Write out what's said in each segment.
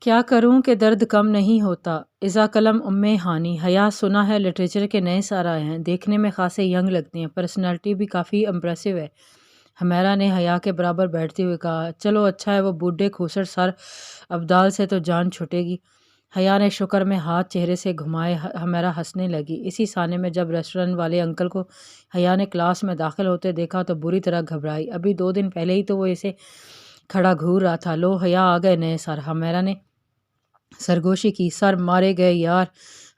کیا کروں کہ درد کم نہیں ہوتا۔ اذا قلم ہانی۔ حیا سنا ہے لٹریچر کے نئے سر آئے ہیں، دیکھنے میں خاصے ینگ لگتے ہیں، پرسنالٹی بھی کافی امپریسو ہے۔ حمیرہ نے حیا کے برابر بیٹھتے ہوئے کہا، چلو اچھا ہے، وہ بوڑھے کھوسڑ سر ابدال سے تو جان چھٹے گی۔ حیا نے شکر میں ہاتھ چہرے سے گھمائے۔ حمیرہ ہنسنے لگی۔ اسی سانے میں جب ریسٹورنٹ والے انکل کو حیا نے کلاس میں داخل ہوتے دیکھا تو بری طرح گھبرائی۔ ابھی 2 دن پہلے ہی تو وہ اسے کھڑا گھور رہا تھا۔ لو حیا آ گئے نئے سر۔ حمیرہ نے سرگوشی کی۔ سر مارے گئے یار۔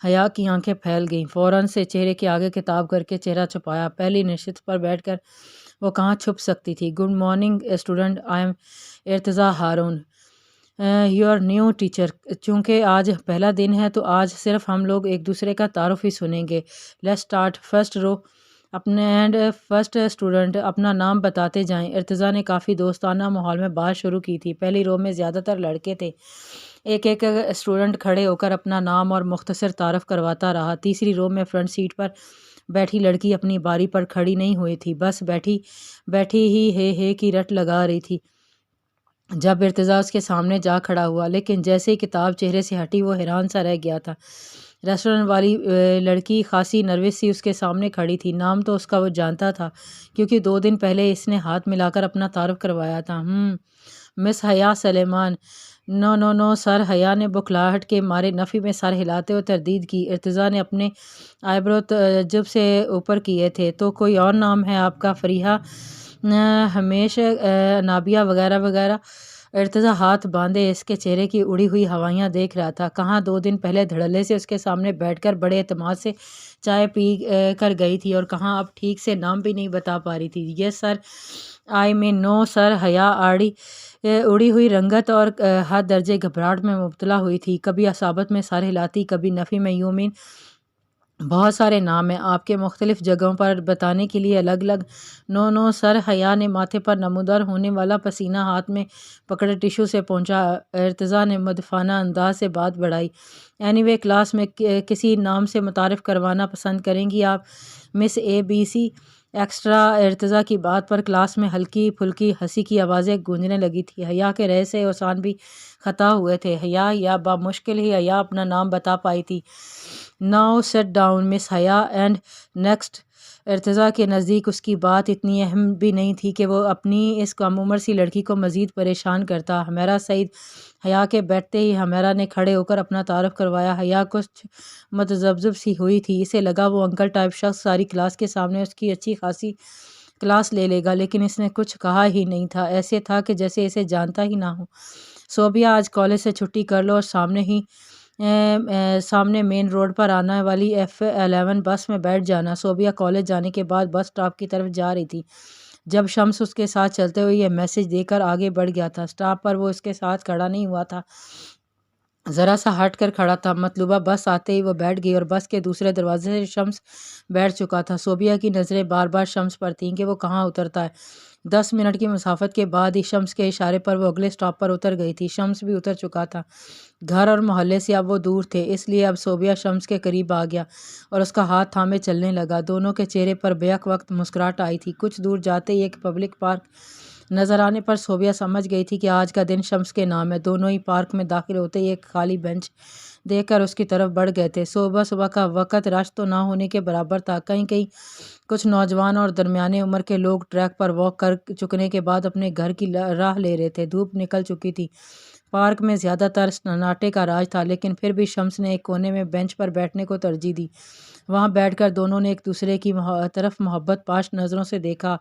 حیا کی آنکھیں پھیل گئیں۔ فوراً سے چہرے کے آگے کتاب کر کے چہرہ چھپایا۔ پہلی نشست پر بیٹھ کر وہ کہاں چھپ سکتی تھی۔ Good morning student, I am Irtaza Haroon, your new teacher. چونکہ آج پہلا دن ہے تو آج صرف ہم لوگ ایک دوسرے کا تعارف ہی سنیں گے۔ Let's start, first row and first student, اپنا نام بتاتے جائیں۔ ارتضیٰ نے کافی دوستانہ ماحول میں بات شروع کی تھی۔ پہلی رو میں زیادہ تر لڑکے تھے۔ ایک ایک اسٹوڈنٹ کھڑے ہو کر اپنا نام اور مختصر تعارف کرواتا رہا۔ تیسری رو میں فرنٹ سیٹ پر بیٹھی لڑکی اپنی باری پر کھڑی نہیں ہوئی تھی، بس بیٹھی ہی ہے کی رٹ لگا رہی تھی جب ارتضیٰ اس کے سامنے جا کھڑا ہوا، لیکن جیسے ہی کتاب چہرے سے ہٹی وہ حیران سا رہ گیا تھا۔ ریسٹورنٹ والی لڑکی خاصی نروس سی اس کے سامنے کھڑی تھی۔ نام تو اس کا وہ جانتا تھا کیونکہ 2 دن پہلے اس نے ہاتھ ملا کر اپنا تعارف کروایا تھا۔ مس حیا سلیمان۔ نو سر۔ حیا نے بکھلاہٹ کے مارے نفی میں سر ہلاتے ہوئے تردید کی۔ ارتضیٰ نے اپنے آئیبرو تعجب سے اوپر کیے تھے۔ تو کوئی اور نام ہے آپ کا؟ فریحہ، ہمیش، نابیہ وغیرہ وغیرہ۔ ارتضیٰ ہاتھ باندھے اس کے چہرے کی اڑی ہوئی ہوائیاں دیکھ رہا تھا۔ کہاں 2 دن پہلے دھڑلے سے اس کے سامنے بیٹھ کر بڑے اعتماد سے چائے پی کر گئی تھی، اور کہاں اب ٹھیک سے نام بھی نہیں بتا پا رہی تھی۔ یس سر، آئی مین نو سر۔ حیا اڑی ہوئی رنگت اور حد درجے گھبراہٹ میں مبتلا ہوئی تھی۔ کبھی اصابت میں سر ہلاتی، کبھی نفی میں۔ یو مین بہت سارے نام ہیں آپ کے، مختلف جگہوں پر بتانے کے لیے الگ الگ؟ نو سر۔ حیا نے ماتھے پر نمودار ہونے والا پسینہ ہاتھ میں پکڑے ٹیشو سے پونچھا۔ ارتضیٰ نے مدفونہ انداز سے بات بڑھائی، اینی وے کلاس میں کسی نام سے متعارف کروانا پسند کریں گی آپ؟ مس اے بی سی ایکسٹرا۔ ارتضیٰ کی بات پر کلاس میں ہلکی پھلکی ہنسی کی آوازیں گونجنے لگی تھی۔ حیا کے رہے سے اوسان بھی خطا ہوئے تھے۔ حیا بمشکل ہی حیا اپنا نام بتا پائی تھی۔ ناؤ سٹ ڈاؤن مس حیا اینڈ نیکسٹ۔ ارتضیٰ کے نزدیک اس کی بات اتنی اہم بھی نہیں تھی کہ وہ اپنی اس کم عمر سی لڑکی کو مزید پریشان کرتا۔ حمیرہ سعید۔ حیا کے بیٹھتے ہی حمیرہ نے کھڑے ہو کر اپنا تعارف کروایا۔ حیا کچھ متذبذب سی ہوئی تھی، اسے لگا وہ انکل ٹائپ شخص ساری کلاس کے سامنے اس کی اچھی خاصی کلاس لے لے گا، لیکن اس نے کچھ کہا ہی نہیں تھا، ایسے تھا کہ جیسے اسے جانتا ہی نہ ہو۔ صوبیہ، آج کالج سے چھٹی کر لو اور سامنے مین روڈ پر آنے والی F11 بس میں بیٹھ جانا۔ صوبیہ کالج جانے کے بعد بس اسٹاپ کی طرف جا رہی تھی جب شمس اس کے ساتھ چلتے ہوئے یہ میسج دے کر آگے بڑھ گیا تھا۔ اسٹاپ پر وہ اس کے ساتھ کھڑا نہیں ہوا تھا، ذرا سا ہٹ کر کھڑا تھا۔ مطلوبہ بس آتے ہی وہ بیٹھ گئی اور بس کے دوسرے دروازے سے شمس بیٹھ چکا تھا۔ صوبیہ کی نظریں بار بار شمس پر تھیں کہ وہ کہاں اترتا ہے۔ 10 منٹ کی مسافت کے بعد ہی شمس کے اشارے پر وہ اگلے اسٹاپ پر اتر گئی تھی۔ شمس بھی اتر چکا تھا۔ گھر اور محلے سے اب وہ دور تھے، اس لیے اب صوبیہ شمس کے قریب آ گیا اور اس کا ہاتھ تھامے چلنے لگا۔ دونوں کے چہرے پر بیک وقت مسکراہٹ آئی تھی۔ کچھ دور جاتے ہی ایک پبلک پارک نظر آنے پر صوبیہ سمجھ گئی تھی کہ آج کا دن شمس کے نام ہے۔ دونوں ہی پارک میں داخل ہوتے ہی ایک خالی بینچ دیکھ کر اس کی طرف بڑھ گئے تھے۔ صبح کا وقت رش تو نہ ہونے کے برابر تھا۔ کہیں کچھ نوجوان اور درمیانے عمر کے لوگ ٹریک پر واک کر چکنے کے بعد اپنے گھر کی راہ لے رہے تھے۔ دھوپ نکل چکی تھی۔ پارک میں زیادہ تر سناٹے کا راج تھا، لیکن پھر بھی شمس نے ایک کونے میں بینچ پر بیٹھنے کو ترجیح دی۔ وہاں بیٹھ کر دونوں نے ایک دوسرے کی طرف محبت پاش نظروں سے دیکھا۔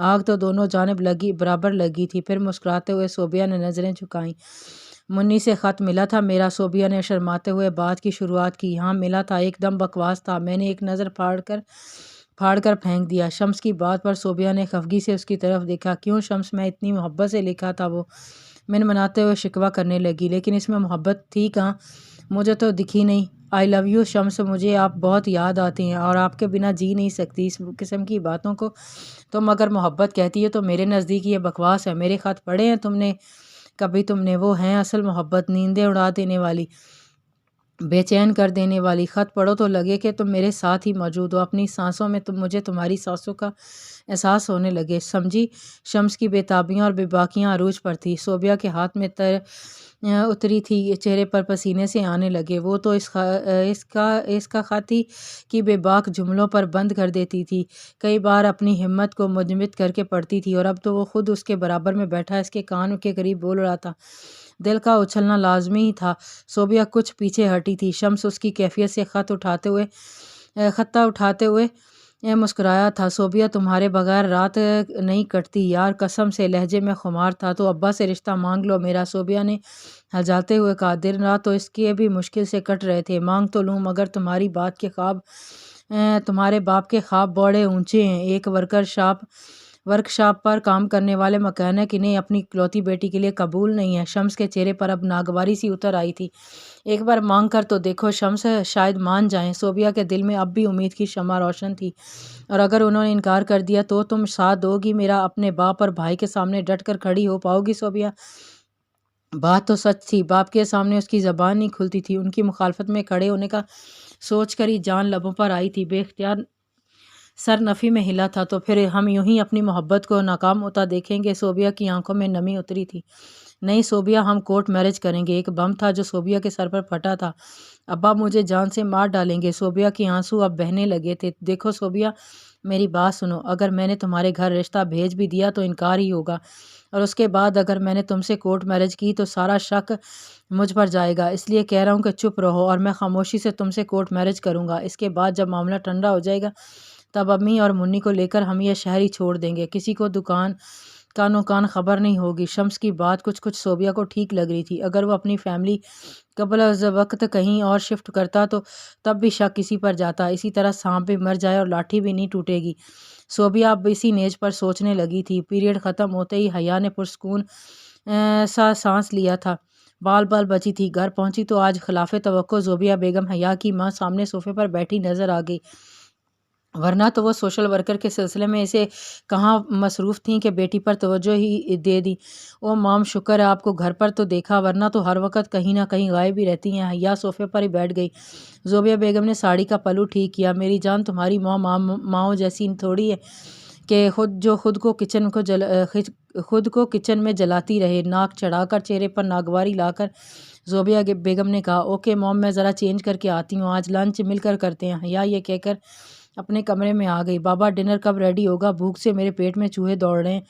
آگ تو دونوں جانب برابر لگی تھی۔ پھر مسکراتے ہوئے صوبیہ نے نظریں جھکائیں۔ منی سے خط ملا تھا میرا؟ صوبیہ نے شرماتے ہوئے بات کی شروعات کی۔ ہاں ملا تھا، ایک دم بکواس تھا، میں نے ایک نظر پھاڑ کر پھینک دیا۔ شمس کی بات پر صوبیہ نے خفگی سے اس کی طرف دیکھا۔ کیوں شمس، میں اتنی محبت سے لکھا تھا؟ وہ منمناتے ہوئے شکوہ کرنے لگی۔ لیکن اس میں محبت تھی کہاں؟ مجھے تو دکھی نہیں۔ آئی لو یو شمس، مجھے آپ بہت یاد آتے ہیں اور آپ کے بنا جی نہیں سکتی۔ اس قسم کی باتوں کو تم اگر محبت کہتی ہے تو میرے نزدیک یہ بکواس ہے۔ میرے خط پڑھے ہیں تم نے کبھی؟ تم نے وہ ہیں اصل محبت، نیندیں اڑا دینے والی۔ بے چین کر دینے والی۔ خط پڑھو تو لگے کہ تم میرے ساتھ ہی موجود ہو، اپنی سانسوں میں مجھے تمہاری سانسوں کا احساس ہونے لگے۔ سمجھی شمس کی بے تابیاں اور بے باکیاں عروج پر تھی۔ صوبیہ کے ہاتھ میں اتری تھی، چہرے پر پسینے سے آنے لگے۔ وہ تو اس کا خط ہی کی بے باک جملوں پر بند کر دیتی تھی، کئی بار اپنی ہمت کو مجمد کر کے پڑھتی تھی، اور اب تو وہ خود اس کے برابر میں بیٹھا اس کے کان کے قریب بول رہا تھا۔ دل کا اچھلنا لازمی ہی تھا۔ صوبیہ کچھ پیچھے ہٹی تھی۔ شمس اس کی کیفیت سے خطہ اٹھاتے ہوئے مسکرایا تھا۔ صوبیہ تمہارے بغیر رات نہیں کٹتی یار، قسم سے، لہجے میں خمار تھا۔ تو ابا سے رشتہ مانگ لو میرا، صوبیہ نے ہلچاتے ہوئے کہا۔ دن رات تو اس کے بھی مشکل سے کٹ رہے تھے، مانگ تو لوں مگر تمہارے باپ کے خواب بڑے اونچے ہیں، ایک ورک شاپ پر کام کرنے والے مکینک انہیں اپنی اکلوتی بیٹی کے لیے قبول نہیں ہے۔ شمس کے چہرے پر اب ناگواری سی اتر آئی تھی۔ ایک بار مانگ کر تو دیکھو شمس، شاید مان جائیں۔ صوبیہ کے دل میں اب بھی امید کی شمع روشن تھی۔ اور اگر انہوں نے انکار کر دیا تو تم ساتھ دو گی میرا، اپنے باپ اور بھائی کے سامنے ڈٹ کر کھڑی ہو پاؤ گی صوبیہ؟ بات تو سچ تھی، باپ کے سامنے اس کی زبان نہیں کھلتی تھی۔ ان کی مخالفت میں کھڑے ہونے کا سوچ کر ہی جان لبوں پر آئی تھی۔ بے اختیار سر نفی میں ہلا تھا۔ تو پھر ہم یوں ہی اپنی محبت کو ناکام ہوتا دیکھیں گے؟ صوبیہ کی آنکھوں میں نمی اتری تھی۔ نہیں صوبیہ، ہم کورٹ میرج کریں گے۔ ایک بم تھا جو صوبیہ کے سر پر پھٹا تھا۔ ابا مجھے جان سے مار ڈالیں گے۔ صوبیہ کے آنسو اب بہنے لگے تھے۔ دیکھو صوبیہ، میری بات سنو، اگر میں نے تمہارے گھر رشتہ بھیج بھی دیا تو انکار ہی ہوگا، اور اس کے بعد اگر میں نے تم سے کورٹ میرج کی تو سارا شک مجھ پر جائے گا۔ اس لیے کہہ رہا ہوں کہ چپ رہو، اور میں خاموشی سے تم سے کورٹ میرج کروں گا۔ اس کے بعد جب معاملہ ٹھنڈا ہو جائے گا تب امی اور منی کو لے کر ہم یہ شہر ہی چھوڑ دیں گے، کسی کو کانوں کان خبر نہیں ہوگی۔ شمس کی بات کچھ صوبیہ کو ٹھیک لگ رہی تھی۔ اگر وہ اپنی فیملی قبل از وقت کہیں اور شفٹ کرتا تو تب بھی شک کسی پر جاتا۔ اسی طرح سانپ بھی مر جائے اور لاٹھی بھی نہیں ٹوٹے گی۔ صوبیہ اب اسی نیز پر سوچنے لگی تھی۔ پیریڈ ختم ہوتے ہی حیا نے پرسکون سا سانس لیا تھا، بال بچی تھی۔ گھر پہنچی تو آج خلاف توقع زوبیہ بیگم حیا کی ماں سامنے صوفے پر بیٹھی نظر آ گئی، ورنہ تو وہ سوشل ورکر کے سلسلے میں اسے کہاں مصروف تھیں کہ بیٹی پر توجہ ہی دے دی۔ او مام، شکر ہے آپ کو گھر پر تو دیکھا، ورنہ تو ہر وقت کہیں نہ کہیں غائب ہی رہتی ہیں۔ حیا صوفے پر ہی بیٹھ گئی۔ زوبیہ بیگم نے ساڑی کا پلو ٹھیک کیا۔ میری جان، تمہاری ماؤں جیسی تھوڑی ہے کہ خود کو کچن میں جلاتی رہے۔ ناک چڑھا کر، چہرے پر ناگواری لا کر زوبیہ بیگم نے کہا، اوکے موم، میں ذرا چینج کر کے آتی ہوں، آج لنچ مل کر کرتے ہیں۔ حیا یہ کہہ کر اپنے کمرے میں آ گئی۔ بابا، ڈنر کب ریڈی ہوگا؟ بھوک سے میرے پیٹ میں چوہے دوڑ رہے ہیں۔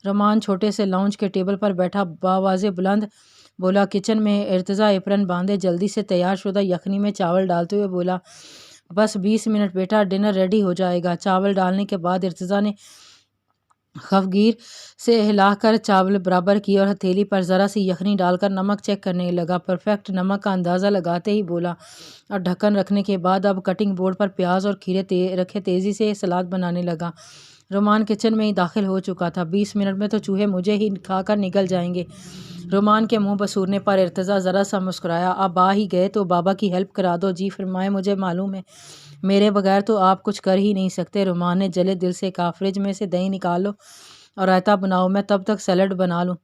رومان چھوٹے سے لاؤنج کے ٹیبل پر بیٹھا بآواز بلند بولا۔ کچن میں ارتضیٰ ایپرن باندھے جلدی سے تیار شدہ یخنی میں چاول ڈالتے ہوئے بولا، بس 20 منٹ بیٹا، ڈنر ریڈی ہو جائے گا۔ چاول ڈالنے کے بعد ارتضیٰ نے خفگیر سے ہلا کر چاول برابر کیے اور ہتھیلی پر ذرا سی یخنی ڈال کر نمک چیک کرنے لگا۔ پرفیکٹ نمک کا اندازہ لگاتے ہی بولا، اور ڈھکن رکھنے کے بعد اب کٹنگ بورڈ پر پیاز اور کھیرے رکھے تیزی سے سلاد بنانے لگا۔ رومان کچن میں ہی داخل ہو چکا تھا۔ 20 منٹ میں تو چوہے مجھے ہی کھا کر نگل جائیں گے۔ رومان کے منہ بسورنے پر ارتضیٰ ذرا سا مسکرایا۔ اب آ ہی گئے تو بابا کی ہیلپ کرا دو۔ جی فرمائیں، مجھے معلوم ہے میرے بغیر تو آپ کچھ کر ہی نہیں سکتے، رومان نے جلے دل سے کہا۔ فریج میں سے دہی نکالو اور رائتا بناؤ، میں تب تک سیلڈ بنا لوں۔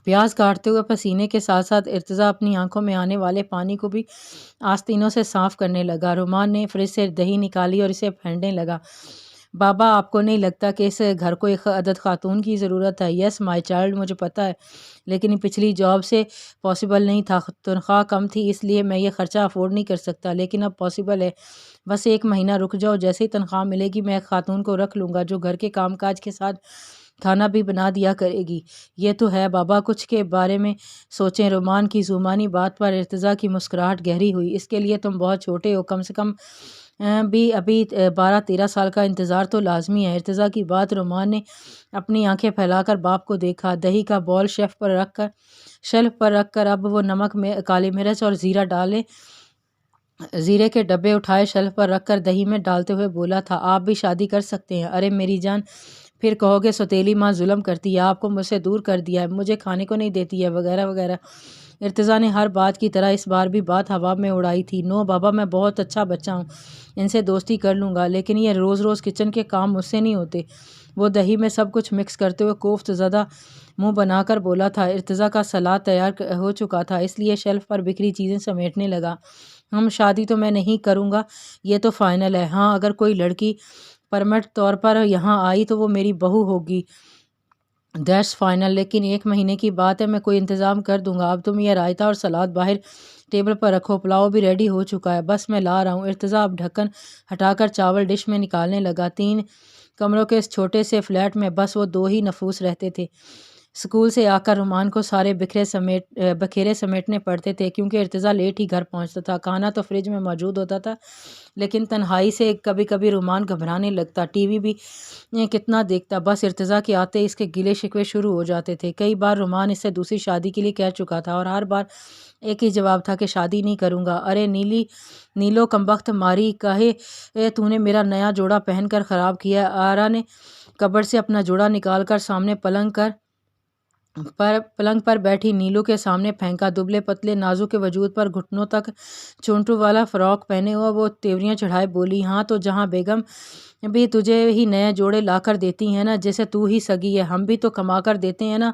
پیاز کاٹتے ہوئے پسینے کے ساتھ ساتھ ارتضیٰ اپنی آنکھوں میں آنے والے پانی کو بھی آستینوں سے صاف کرنے لگا۔ رومان نے فریج سے دہی نکالی اور اسے پھینڈنے لگا۔ بابا، آپ کو نہیں لگتا کہ اس گھر کو ایک عدد خاتون کی ضرورت ہے؟ یس مائی چائلڈ، مجھے پتہ ہے، لیکن پچھلی جاب سے پاسبل نہیں تھا، تنخواہ کم تھی، اس لیے میں یہ خرچہ افورڈ نہیں کر سکتا، لیکن اب پاسبل ہے۔ بس 1 مہینہ رک جاؤ، جیسے ہی تنخواہ ملے گی میں ایک خاتون کو رکھ لوں گا جو گھر کے کام کاج کے ساتھ کھانا بھی بنا دیا کرے گی۔ یہ تو ہے بابا، کچھ کے بارے میں سوچیں۔ رومان کی زمانی بات پر ارتضیٰ کی مسکراہٹ گہری ہوئی۔ اس کے لیے تم بہت چھوٹے ہو، کم سے کم بھی ابھی 12-13 سال کا انتظار تو لازمی ہے۔ ارتضیٰ کی بات، رومان نے اپنی آنکھیں پھیلا کر باپ کو دیکھا۔ دہی کا بول شیلف پر رکھ کر اب وہ نمک میں کالی مرچ اور زیرہ ڈالے، زیرے کے ڈبے اٹھائے، شیلف پر رکھ کر دہی میں ڈالتے ہوئے بولا تھا، آپ بھی شادی کر سکتے ہیں۔ ارے میری جان، پھر کہو گے سوتیلی ماں ظلم کرتی ہے، آپ کو مجھ سے دور کر دیا ہے، مجھے کھانے کو نہیں دیتی ہے، وغیرہ وغیرہ۔ ارتضیٰ نے ہر بات کی طرح اس بار بھی بات ہوا میں اڑائی تھی۔ نو بابا، میں بہت اچھا بچہ ہوں، ان سے دوستی کر لوں گا، لیکن یہ روز روز کچن کے کام مجھ سے نہیں ہوتے۔ وہ دہی میں سب کچھ مکس کرتے ہوئے کوفت زدہ منہ بنا کر بولا تھا۔ ارتضیٰ کا سلاد تیار ہو چکا تھا، اس لیے شیلف پر بکھری چیزیں سمیٹنے لگا۔ شادی تو میں نہیں کروں گا، یہ تو فائنل ہے۔ ہاں، اگر کوئی لڑکی پرمٹ طور پر یہاں آئی تو وہ میری بہو ہوگی۔ دیٹس فائنل، لیکن 1 مہینے کی بات ہے، میں کوئی انتظام کر دوں گا۔ اب تم یہ رائتا اور سلاد باہر ٹیبل پر رکھو، پلاؤ بھی ریڈی ہو چکا ہے، بس میں لا رہا ہوں۔ ارتضیٰ اب ڈھکن ہٹا کر چاول ڈش میں نکالنے لگا۔ 3 کمروں کے اس چھوٹے سے فلیٹ میں بس وہ 2 ہی نفوس رہتے تھے۔ اسکول سے آ کر رومان کو سارے بکھیرے سمیٹنے پڑتے تھے، کیونکہ ارتضیٰ لیٹ ہی گھر پہنچتا تھا۔ کھانا تو فریج میں موجود ہوتا تھا، لیکن تنہائی سے کبھی کبھی رومان گھبرانے لگتا۔ ٹی وی بھی کتنا دیکھتا، بس ارتضیٰ کے آتے اس کے گلے شکوے شروع ہو جاتے تھے۔ کئی بار رومان اس سے دوسری شادی کے لیے کہہ چکا تھا، اور ہر بار ایک ہی جواب تھا کہ شادی نہیں کروں گا۔ ارے نیلو کمبخت ماری، کاہے تو نے میرا نیا جوڑا پہن کر خراب کیا۔ آرا نے کبرڈ سے اپنا جوڑا نکال کر سامنے پلنگ پر بیٹھی نیلو کے سامنے پھینکا۔ دبلے پتلے نازک وجود پر گھٹنوں تک چونٹو والا فراک پہنے ہوا وہ تیوریاں چڑھائے بولی، ہاں تو جہاں بیگم بھی تجھے ہی نئے جوڑے لا کر دیتی ہیں نا، جیسے تو ہی سگی ہے، ہم بھی تو کما کر دیتے ہیں نا۔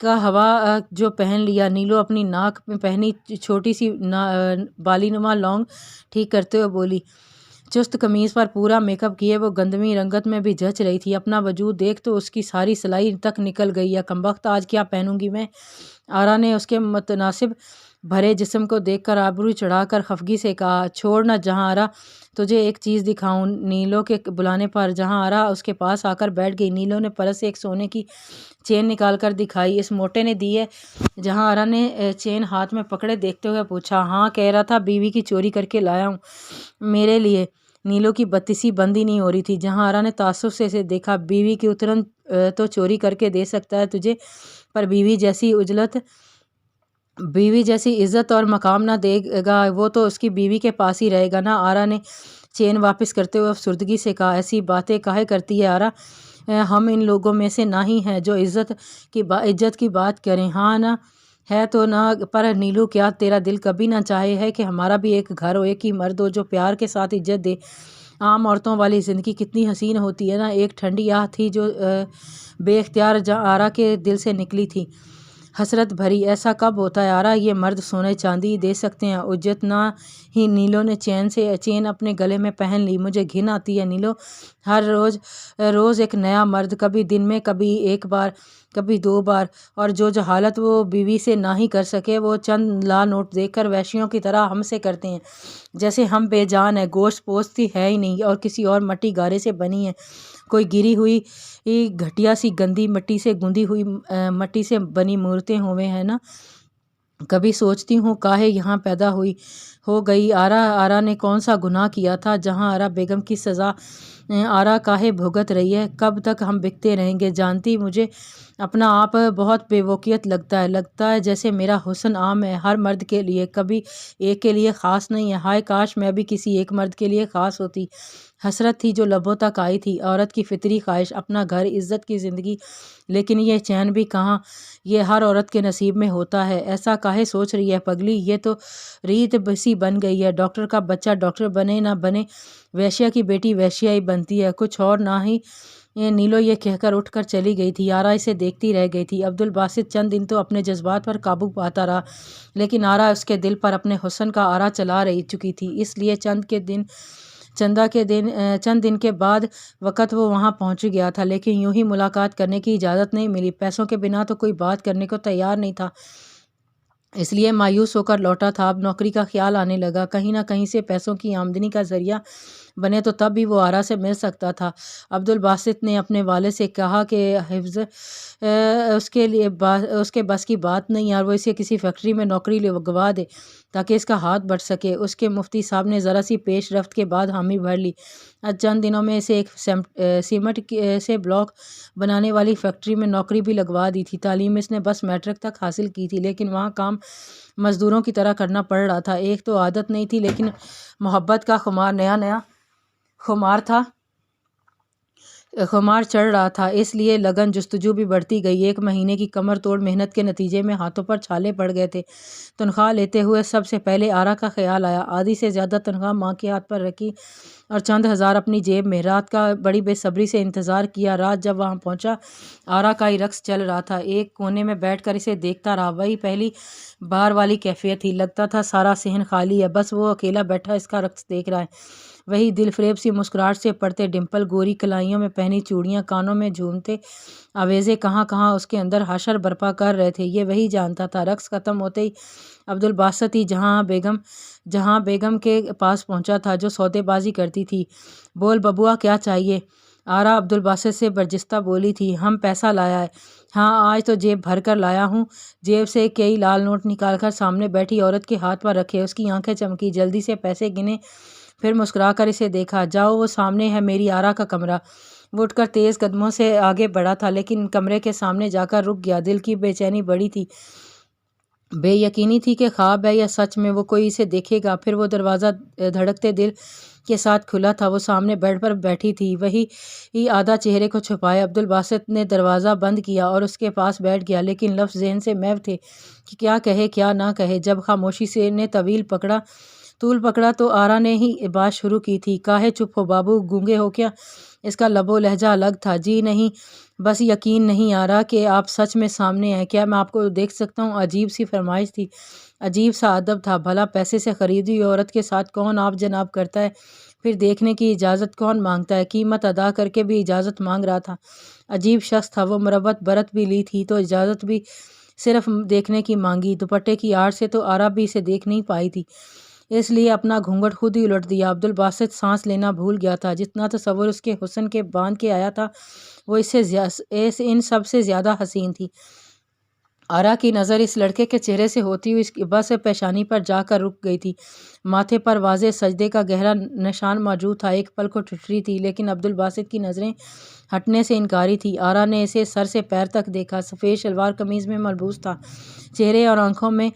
کا ہوا جو پہن لیا۔ نیلو اپنی ناک میں پہنی چھوٹی سی بالی نما لونگ ٹھیک کرتے ہوئے بولی۔ چست قمیض پر پورا میک اپ کیے وہ گندمی رنگت میں بھی جچ رہی تھی۔ اپنا وجود دیکھ تو اس کی ساری سلائی تک نکل گئی ہے۔ کمبخت، آج کیا پہنوں گی میں؟ آرا نے اس کے متناسب بھرے جسم کو دیکھ کر آبرو چڑھا کر خفگی سے کہا، چھوڑ نہ جہاں آرا، تجھے ایک چیز دکھاؤں۔ نیلو کے بلانے پر جہاں آرا اس کے پاس آ کر بیٹھ گئی۔ نیلو نے پرس سے ایک سونے کی چین نکال کر دکھائی۔ اس موٹے نے دی ہے؟ جہاں آرا نے چین ہاتھ میں پکڑے دیکھتے ہوئے پوچھا۔ ہاں، کہہ رہا تھا بیوی کی چوری کر کے لایا ہوں میرے لیے۔ نیلو کی بتیسی بند ہی نہیں ہو رہی تھی۔ جہاں آرا نے تعصب سے اسے دیکھا۔ بیوی کی اترن تو چوری کر کے دے سکتا ہے تجھے، پر بیوی جیسی عزت اور مقام نہ دے گا، وہ تو اس کی بیوی کے پاس ہی رہے گا نا۔ آرا نے چین واپس کرتے ہوئے افسردگی سے کہا، ایسی باتیں کاہے کرتی ہے آرا؟ ہم ان لوگوں میں سے نہ ہی ہیں جو عزت کی بات کریں۔ ہاں نا، ہے تو نہ، پر نیلو کیا تیرا دل کبھی نہ چاہے ہے کہ ہمارا بھی ایک گھر ہو، ایک ہی مرد ہو جو پیار کے ساتھ عزت دے؟ عام عورتوں والی زندگی کتنی حسین ہوتی ہے نا۔ ایک ٹھنڈی آہ تھی جو بے اختیار آرا کے دل سے نکلی تھی، حسرت بھری۔ ایسا کب ہوتا ہے آرا؟ یہ مرد سونے چاندی دے سکتے ہیں، عزت نہ ہی؟ نیلو نے چین اپنے گلے میں پہن لی۔ مجھے گھن آتی ہے نیلو، ہر روز ایک نیا مرد، کبھی دن میں کبھی 1 بار، کبھی 2 بار، اور جو حالت وہ بیوی سے نہ ہی کر سکے وہ چند لا نوٹ دیکھ کر وحشیوں کی طرح ہم سے کرتے ہیں، جیسے ہم بے جان ہیں، گوشت پوست ہے ہی نہیں، اور کسی اور مٹی گارے سے بنی ہیں، کوئی گری ہوئی گھٹیا سی گندی مٹی سے گوندھی ہوئی مٹی سے بنی مورتیں ہوئے ہیں نا۔ کبھی سوچتی ہوں کاہے یہاں پیدا ہو گئی۔ آرا نے کون سا گناہ کیا تھا؟ جہاں آرا بیگم کی سزا آرا کاہے بھگت رہی ہے؟ کب تک ہم بکتے رہیں گے؟ جانتی، مجھے اپنا آپ بہت بے وقوفیت لگتا ہے جیسے میرا حسن عام ہے، ہر مرد کے لیے، کبھی ایک کے لیے خاص نہیں ہے۔ ہائے کاش میں بھی کسی ایک مرد کے لیے خاص ہوتی۔ حسرت تھی جو لبوں تک آئی تھی، عورت کی فطری خواہش، اپنا گھر، عزت کی زندگی، لیکن یہ چین بھی کہاں؟ یہ ہر عورت کے نصیب میں ہوتا ہے۔ ایسا کاہے سوچ رہی ہے پگلی؟ یہ تو ریت سی بن گئی ہے، ڈاکٹر کا بچہ ڈاکٹر بنے نہ بنے، ویشیا کی بیٹی ویشیا ہی بنتی ہے، کچھ اور نہ ہی۔ نیلو یہ کہہ کر اٹھ کر چلی گئی تھی۔ آرا اسے دیکھتی رہ گئی تھی۔ عبدالباسط چند دن تو اپنے جذبات پر قابو پاتا رہا، لیکن آرا اس کے دل پر اپنے حسن کا آرا چلا چکی تھی، اس لیے چند دن کے بعد وقت وہ وہاں پہنچ گیا تھا، لیکن یوں ہی ملاقات کرنے کی اجازت نہیں ملی۔ پیسوں کے بنا تو کوئی بات کرنے کو تیار نہیں تھا، اس لیے مایوس ہو کر لوٹا تھا۔ اب نوکری کا خیال آنے لگا، کہیں نہ کہیں سے پیسوں کی آمدنی کا ذریعہ بنے تو تب بھی وہ آرا سے مل سکتا تھا۔ عبدالباسط نے اپنے والد سے کہا کہ حفظ اس کے بس کی بات نہیں ہے، اور وہ اسے کسی فیکٹری میں نوکری لگوا دے تاکہ اس کا ہاتھ بڑھ سکے۔ اس کے مفتی صاحب نے ذرا سی پیش رفت کے بعد حامی بھر لی۔ چند دنوں میں اسے ایک سیمنٹ سے بلاک بنانے والی فیکٹری میں نوکری بھی لگوا دی تھی۔ تعلیم اس نے بس میٹرک تک حاصل کی تھی، لیکن وہاں کام مزدوروں کی طرح کرنا پڑ رہا تھا۔ ایک تو عادت نہیں تھی، لیکن محبت کا خمار نیا خمار تھا۔ خمار چڑھ رہا تھا، اس لیے لگن جستجو بھی بڑھتی گئی۔ 1 مہینے کی کمر توڑ محنت کے نتیجے میں ہاتھوں پر چھالے پڑ گئے تھے۔ تنخواہ لیتے ہوئے سب سے پہلے آرا کا خیال آیا۔ آدھی سے زیادہ تنخواہ ماں کے ہاتھ پر رکھی اور چند ہزار اپنی جیب میں۔ رات کا بڑی بے صبری سے انتظار کیا۔ رات جب وہاں پہنچا، آرا کا ہی رقص چل رہا تھا۔ ایک کونے میں بیٹھ کر اسے دیکھتا رہا۔ وہی پہلی بار والی کیفیت تھی، لگتا تھا سارا صحن خالی ہے، بس وہ اکیلا بیٹھا اس کا رقص دیکھ رہا ہے۔ وہی دل فریب سی مسکراہٹ سے پڑتے ڈمپل، گوری کلائیوں میں پہنی چوڑیاں، کانوں میں جھومتے آویزے کہاں کہاں اس کے اندر حشر برپا کر رہے تھے، یہ وہی جانتا تھا۔ رقص ختم ہوتے ہی عبدالباسط ہی جہاں بیگم کے پاس پہنچا تھا، جو سودے بازی کرتی تھی۔ بول ببوا، کیا چاہیے؟ آرا عبدالباسط سے برجستہ بولی تھی۔ ہم پیسہ لایا ہے۔ ہاں، آج تو جیب بھر کر لایا ہوں۔ جیب سے کئی لال نوٹ نکال کر سامنے بیٹھی عورت کے ہاتھ پر رکھے۔ اس کی آنکھیں چمکی، جلدی سے پیسے گنے، پھر مسکرا کر اسے دیکھا۔ جاؤ، وہ سامنے ہے میری آرا کا کمرہ۔ وہ اٹھ کر تیز قدموں سے آگے بڑھا تھا، لیکن کمرے کے سامنے جا کر رک گیا۔ دل کی بے چینی بڑی تھی، بے یقینی تھی کہ خواب ہے یا سچ میں وہ کوئی اسے دیکھے گا۔ پھر وہ دروازہ دھڑکتے دل کے ساتھ کھلا تھا۔ وہ سامنے بیڈ پر بیٹھی تھی، وہی آدھا چہرے کو چھپائے۔ عبدالباسط نے دروازہ بند کیا اور اس کے پاس بیٹھ گیا، لیکن لفظ ذہن سے محو تھے کہ کیا کہے کیا نہ کہے۔ جب خاموشی سے نے طول پکڑا تو آرا نے ہی بات شروع کی تھی۔ کاہے چپ ہو بابو، گونگے ہو کیا؟ اس کا لب و لہجہ الگ تھا۔ جی نہیں، بس یقین نہیں آ رہا کہ آپ سچ میں سامنے ہیں۔ کیا میں آپ کو دیکھ سکتا ہوں؟ عجیب سی فرمائش تھی، عجیب سا ادب تھا۔ بھلا پیسے سے خریدی ہوئی عورت کے ساتھ کون آپ جناب کرتا ہے؟ پھر دیکھنے کی اجازت کون مانگتا ہے؟ قیمت ادا کر کے بھی اجازت مانگ رہا تھا۔ عجیب شخص تھا وہ۔ مروت برت بھی لی تھی تو اجازت بھی صرف دیکھنے کی مانگی۔ دوپٹے کی آڑ سے تو آرا بھی اسے دیکھ نہیں پائی تھی، اس لیے اپنا گھونگھٹ خود ہی الٹ دیا۔ عبدالباسط سانس لینا بھول گیا تھا۔ جتنا تصور اس کے حسن کے باندھ کے آیا تھا، وہ ان سب سے زیادہ حسین تھی۔ آرا کی نظر اس لڑکے کے چہرے سے ہوتی ہوئی اس کی بس پیشانی پر جا کر رک گئی تھی۔ ماتھے پر واضح سجدے کا گہرا نشان موجود تھا۔ ایک پل کو ٹھٹری تھی، لیکن عبدالباسط کی نظریں ہٹنے سے انکاری تھی۔ آرا نے اسے سر سے پیر تک دیکھا۔ سفید شلوار قمیض میں ملبوس تھا۔ چہرے اور آنکھوں میں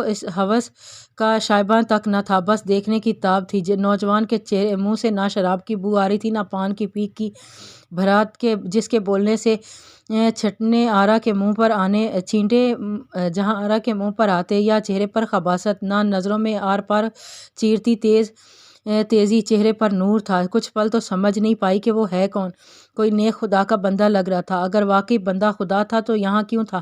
اس ہوس کا شائبہ تک نہ تھا، بس دیکھنے کی تاب تھی۔ نوجوان کے منہ سے نہ شراب کی بو آ رہی تھی، نہ پان کی پیک کی بھرات کے، جس کے بولنے سے چھینٹے آرا کے منہ پر آتے، یا چہرے پر خباثت، نہ نظروں میں آر پار چیرتی تیزی، چہرے پر نور تھا۔ کچھ پل تو سمجھ نہیں پائی کہ وہ ہے کون۔ کوئی نیک خدا کا بندہ لگ رہا تھا۔ اگر واقعی بندہ خدا تھا تو یہاں کیوں تھا؟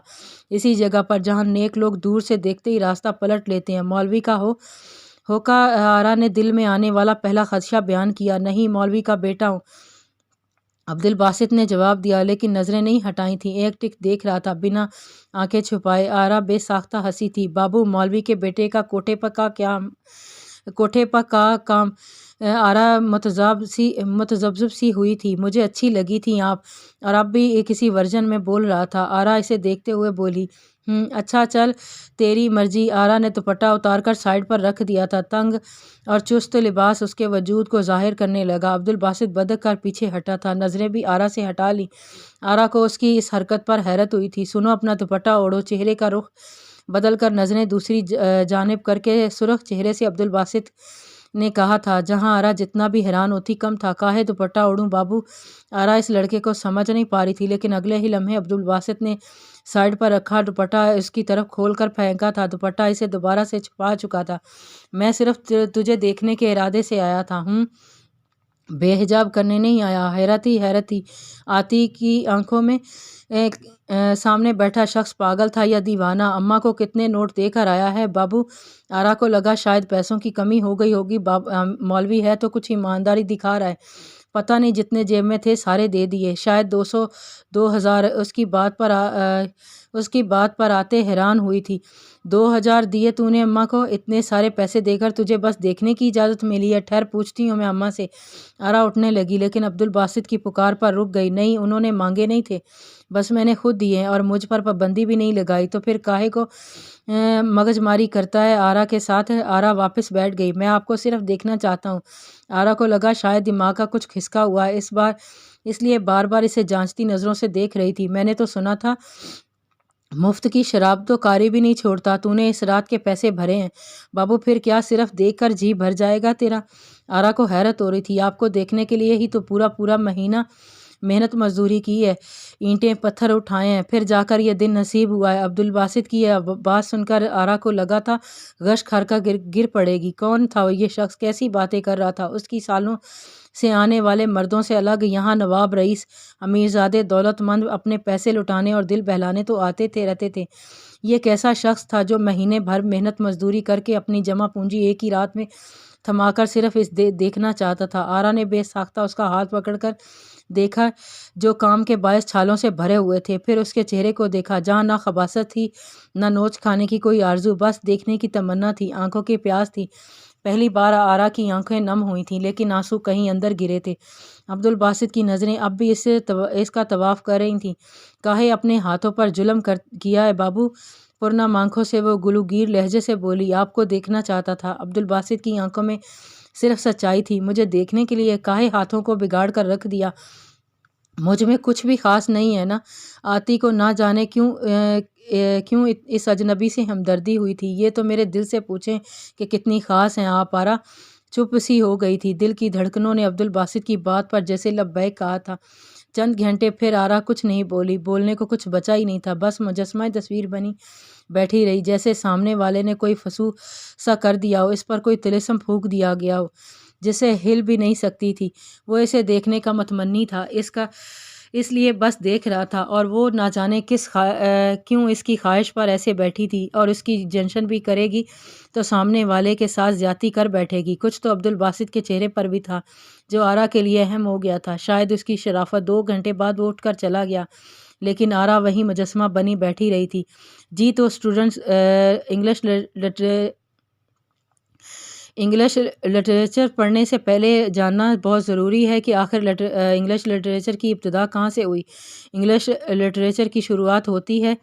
اسی جگہ پر جہاں نیک لوگ دور سے دیکھتے ہی راستہ پلٹ لیتے ہیں۔ مولوی کا ہو کا آرا نے دل میں آنے والا پہلا خدشہ بیان کیا۔ نہیں، مولوی کا بیٹا ہوں، عبدالباسط نے جواب دیا، لیکن نظریں نہیں ہٹائی تھیں۔ ایک ٹک دیکھ رہا تھا، بنا آنکھیں چھپائے۔ آرا بے ساختہ ہنسی تھی۔ بابو، مولوی کے بیٹے کا کوٹھے پر کا کام؟ آرا متذبذب سی ہوئی تھی۔ مجھے اچھی لگی تھی آپ، اور اب بھی کسی ورژن میں بول رہا تھا۔ آرا اسے دیکھتے ہوئے بولی، اچھا چل، تیری مرضی۔ آرا نے دوپٹہ اتار کر سائڈ پر رکھ دیا تھا۔ تنگ اور چست لباس اس کے وجود کو ظاہر کرنے لگا۔ عبدالباسط بدک کر پیچھے ہٹا تھا، نظریں بھی آرا سے ہٹا لیں۔ آرا کو اس کی اس حرکت پر حیرت ہوئی تھی۔ سنو، اپنا دوپٹہ اوڑھو۔ چہرے کا رخ بدل کر نظریں دوسری جانب کر کے سرخ چہرے سے عبدالباسط نے کہا تھا، جہاں آرا جتنا بھی حیران ہوتی کم تھا۔ کاہے دوپٹہ اوڑھوں بابو؟ آرا اس لڑکے کو سمجھ نہیں پا رہی تھی، لیکن اگلے ہی لمحے عبدالباسط نے سائڈ پر رکھا دوپٹہ اس کی طرف کھول کر پھینکا تھا۔ دوپٹہ اسے دوبارہ سے چھپا چکا تھا۔ میں صرف تجھے دیکھنے کے ارادے سے آیا تھا، بے حجاب کرنے نہیں آیا۔ حیرت ہی آتی کی آنکھوں میں سامنے بیٹھا شخص پاگل تھا یا دیوانہ؟ اماں کو کتنے نوٹ دے کر آیا ہے بابو؟ آرا کو لگا شاید پیسوں کی کمی ہو گئی ہوگی۔ مولوی ہے تو کچھ ایمانداری دکھا رہا ہے۔ پتہ نہیں، جتنے جیب میں تھے سارے دے دیے، شاید 200 2000۔ اس کی بات پر آتے حیران ہوئی تھی۔ 2000 دیے تو نے اماں کو؟ اتنے سارے پیسے دے کر تجھے بس دیکھنے کی اجازت ملی ہے؟ ٹھہر، پوچھتی ہوں میں اماں سے۔ آرا اٹھنے لگی، لیکن عبدالباسط کی پکار پر رک گئی۔ نہیں، انہوں نے مانگے نہیں تھے، بس میں نے خود دیے ہیں، اور مجھ پر پابندی بھی نہیں لگائی، تو پھر کاہے کو مغز ماری کرتا ہے آرا کے ساتھ؟ آرا واپس بیٹھ گئی۔ میں آپ کو صرف دیکھنا چاہتا ہوں۔ آرا کو لگا شاید دماغ کا کچھ کھسکا ہوا ہے، اس لیے بار بار اسے جانچتی نظروں سے دیکھ رہی تھی۔ میں نے تو سنا تھا مفت کی شراب تو کاری بھی نہیں چھوڑتا، تو نے اس رات کے پیسے بھرے ہیں بابو؟ پھر کیا صرف دیکھ کر جی بھر جائے گا تیرا؟ آرا کو حیرت ہو رہی تھی، آپ کو دیکھنے کے لیے ہی تو پورا مہینہ محنت مزدوری کی ہے، اینٹیں پتھر اٹھائے ہیں، پھر جا کر یہ دن نصیب ہوا ہے۔ عبدالباسط کی یہ بات سن کر آرا کو لگا تھا غش کھا کر گر پڑے گی۔ کون تھا یہ شخص؟ کیسی باتیں کر رہا تھا؟ اس کی سالوں سے آنے والے مردوں سے الگ یہاں نواب رئیس، امیرزادے، دولت مند اپنے پیسے لٹانے اور دل بہلانے تو آتے رہتے تھے۔ یہ کیسا شخص تھا جو مہینے بھر محنت مزدوری کر کے اپنی جمع پونجی ایک ہی رات میں تھما کر صرف اس دیکھنا چاہتا تھا؟ آرا نے بے ساختہ اس کا ہاتھ پکڑ کر دیکھا جو کام کے باعث چھالوں سے بھرے ہوئے تھے، پھر اس کے چہرے کو دیکھا جہاں نہ خباثت تھی نہ نوچ کھانے کی کوئی آرزو، بس دیکھنے کی تمنا تھی، آنکھوں کی پیاس تھی۔ پہلی بار آرا کی آنکھیں نم ہوئی تھیں لیکن آنسو کہیں اندر گرے تھے۔ عبدالباسط کی نظریں اب بھی اس کا طواف کر رہی تھیں۔ کاہے اپنے ہاتھوں پر ظلم کیا ہے بابو؟ پرنم آنکھوں سے وہ گلوگیر لہجے سے بولی، آپ کو دیکھنا چاہتا تھا۔ عبدالباسط کی آنکھوں میں صرف سچائی تھی۔ مجھے دیکھنے کے لیے کاہے ہاتھوں کو بگاڑ کر رکھ دیا؟ مجھ میں کچھ بھی خاص نہیں ہے نا؟ آتی کو نہ جانے کیوں اس اجنبی سے ہمدردی ہوئی تھی۔ یہ تو میرے دل سے پوچھیں کہ کتنی خاص ہیں آپ۔ آرا چپ سی ہو گئی تھی، دل کی دھڑکنوں نے عبدالباسط کی بات پر جیسے لبیک کہا تھا۔ چند گھنٹے پھر آرا کچھ نہیں بولی، بولنے کو کچھ بچا ہی نہیں تھا، بس مجسمہ تصویر بنی بیٹھی رہی، جیسے سامنے والے نے کوئی فسو سا کر دیا ہو، اس پر کوئی طلسم پھونک دیا گیا ہو، جسے ہل بھی نہیں سکتی تھی۔ وہ اسے دیکھنے کا متمنی تھا، اس لیے بس دیکھ رہا تھا، اور وہ نہ جانے کیوں اس کی خواہش پر ایسے بیٹھی تھی، اور اس کی جنشن بھی کرے گی تو سامنے والے کے ساتھ زیادتی کر بیٹھے گی۔ کچھ تو عبدالباسط کے چہرے پر بھی تھا جو آرا کے لیے اہم ہو گیا تھا، شاید اس کی شرافت۔ 2 گھنٹے بعد وہ اٹھ کر چلا گیا، لیکن آرا وہیں مجسمہ بنی بیٹھی رہی تھی۔ جی تو اسٹوڈنٹس، انگلش لٹریچر پڑھنے سے پہلے جاننا بہت ضروری ہے کہ آخر انگلش لٹریچر کی ابتدا کہاں سے ہوئی۔ انگلش لٹریچر کی شروعات ہوتی ہے